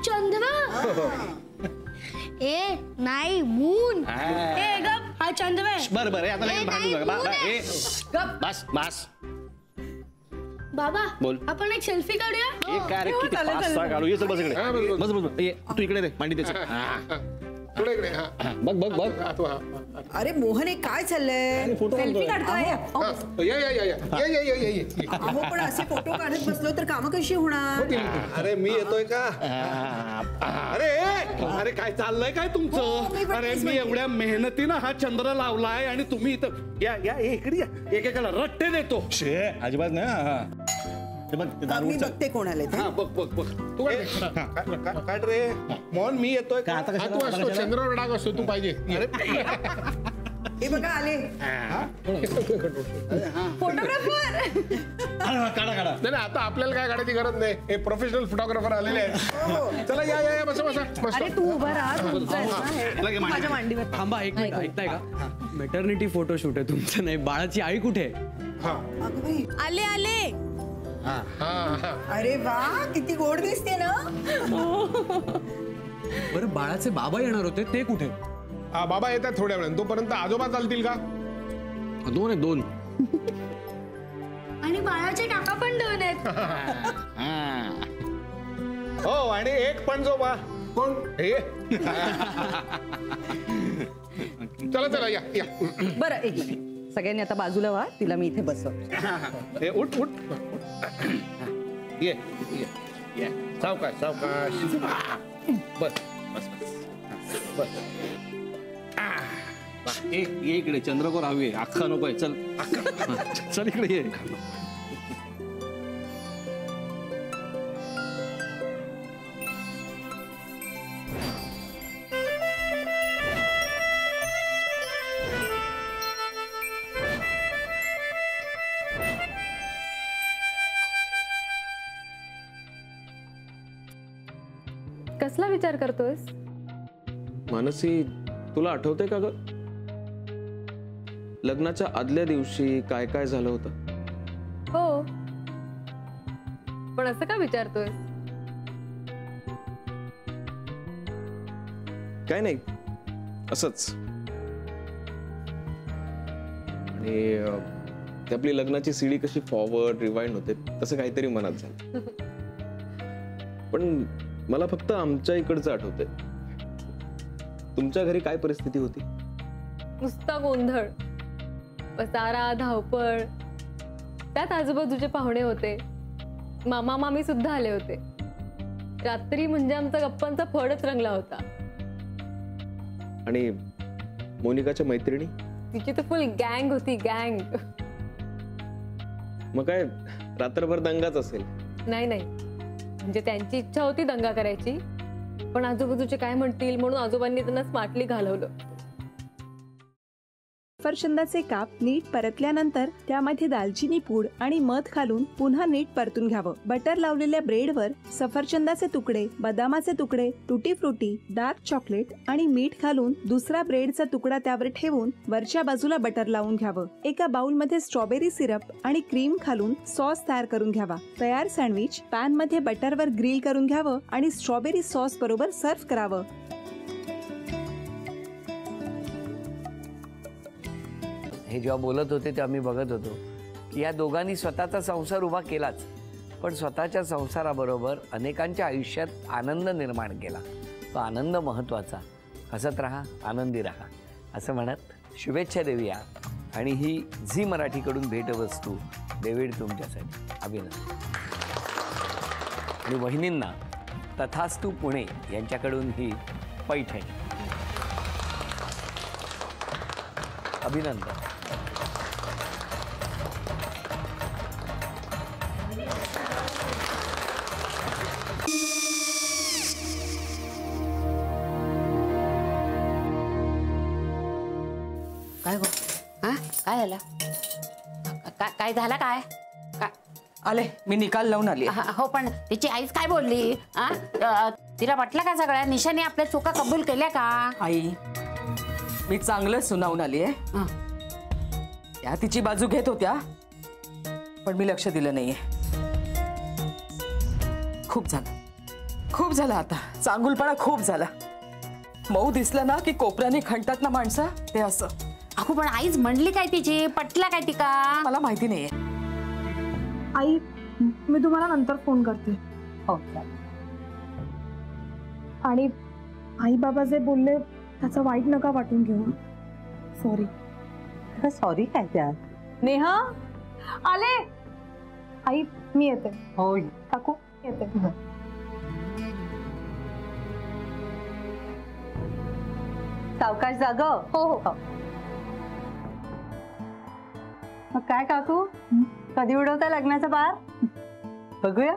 चंद्र ए नाही मून ए गप हा चंद्र आहे बर आता नाही भांडू बस बस बाबा बोल आपण एक सेल्फी काढूया एक काय रे किती पाच काढू ये चल बस इकडे बस ये तू इकडे रे मांडी त्याची थोडे इकडे बघ अरे मोहन हे काय चाललंय सेल्फी काढतोय अहो पण असे फोटो काढत बसलो तर कामं कशी होणार अरे मी येतोय का अरे काय चाललंय काय तुमचं अरे मी एवढ्या मेहनतीनं हा चंद्र लावलाय आणि तुम्ही इथं या इकडे या एकेकाला रट्टे देतो अजिबात नाही मी बघते कोणाला बघ तू काढ रे मोहन मी येतोय का आता तू असतो चंद्रावर डाग असतो तू पाहिजे हे बघा आले फोटोग्राफर काढा नाही आता आपल्याला काय काढायची गरज नाही हे प्रोफेशनल फोटोग्राफर आलेले आहेत चला या बसा अरे तू उभा राहा माझ्या मांडीवर थांबा एक मिनिट ऐकताय का मॅटर्निटी फोटोशूट आहे तुमचं नाही बाळाची आई कुठे आले अरे वा किती गोड दिसते ना बरं बाळाचे बाबा येणार होते ते कुठे बाबा येतात थोड्या वेळाने तोपर्यंत आजोबा चालतील का दोन आणि बाळाचे काका पण 2 आहेत हो आणि एक पणजोबा कोण हे चला या बरं एक मिनिट सगळ्यांनी आता बाजूला व्हा तिला मी इथे बसव उठ ये सावकाश बस ये इकडे चंद्रकोर हवी अख्खा नकोय चल चल इकडे ये कसला विचार करतोयस मानसी तुला आठवतंय का ग लग्नाच्या आदल्या दिवशी काय काय झालं होतं हो पण असं का विचारतोयस काय नाही असंच आणि ते आपली लग्नाची सीडी कशी फॉरवर्ड रिवाइंड होते तसं काहीतरी मनात झालं पण मला फक्त आमच्या इकडचं आठवतंय तुमच्या घरी काय परिस्थिती होती नुसता गोंधळ पसारा धावपळ त्यात आजूबाजूचे पाहुणे होते मामा मामी सुद्धा आले होते रात्री म्हणजे आमचा गप्पांचा फडच रंगला होता आणि मोनिकाच्या मैत्रिणी तिची तर फुल गँग होती गँग मग काय रात्रभर दंगाच असेल नाही म्हणजे त्यांची इच्छा होती दंगा करायची पण आजूबाजूचे काय म्हणतील म्हणून आजोबांनी त्यांना स्मार्टली घालवलं सफरचंदाचे काप नीट परतल्यानंतर त्यामध्ये दालचिनी पूड आणि मध घालून पुन्हा नीट परतून घ्यावं बटर लावलेल्या ब्रेडवर सफरचंदाचे तुकडे बदामाचे तुकडे टुटी फ्रुटी डार्क चॉकलेट आणि मीठ घालून दुसरा ब्रेडचा तुकडा त्यावर ठेवून वरच्या बाजूला बटर लावून घ्यावं एका बाउलमध्ये स्ट्रॉबेरी सिरप आणि क्रीम घालून सॉस तयार करून घ्यावा तयार सँडविच पॅन मध्ये बटरवर ग्रिल करून घ्यावं आणि स्ट्रॉबेरी सॉस बरोबर सर्व्ह करावं हे जेव्हा बोलत होते तेव्हा मी बघत होतो की या दोघांनी स्वतःचा संसार उभा केलाच पण स्वतःच्या संसाराबरोबर अनेकांच्या आयुष्यात आनंद निर्माण केला तो आनंद महत्त्वाचा हसत राहा आनंदी राहा असं म्हणत शुभेच्छा देऊया आणि ही झी मराठीकडून भेटवस्तू डेव्हिड तुमच्यासाठी अभिनंदन आणि वहिनींना तथास्तु पुणे यांच्याकडून ही पैठणी अभिनंदन काय गो काय झालं काय झालं काय आले मी निकाल लावून आली हो पण तिची आईच काय बोलली तिला वाटलं का सगळ्या निशाने आपल्या चुका कबूल केल्या का आई मी चांगलं सुनावून आली आहे त्या तिची बाजू घेत होत्या पण मी लक्ष दिलं नाहीये खूप झालं खूप झाला आता, चांगुलपणा खूप झाला. मऊ दिसलं ना की कोपऱ्याने खणतात ना माणसं, ते असं. अगो पण आईच म्हणली काय तिची, पटला काय ती का? मला माहिती नाहीये. आई मी तुम्हाला नंतर फोन करते. हो आणि आई बाबा जे बोलले त्याचं वाईट नका वाटून घेऊ. सॉरी. सॉरी काय त्यात? नेहा आले. आई मी येते. हो काकू येते. सावकाश जाग. हो हो. मग काय काकू, कधी उडवता लग्नाचा बार? बघूया.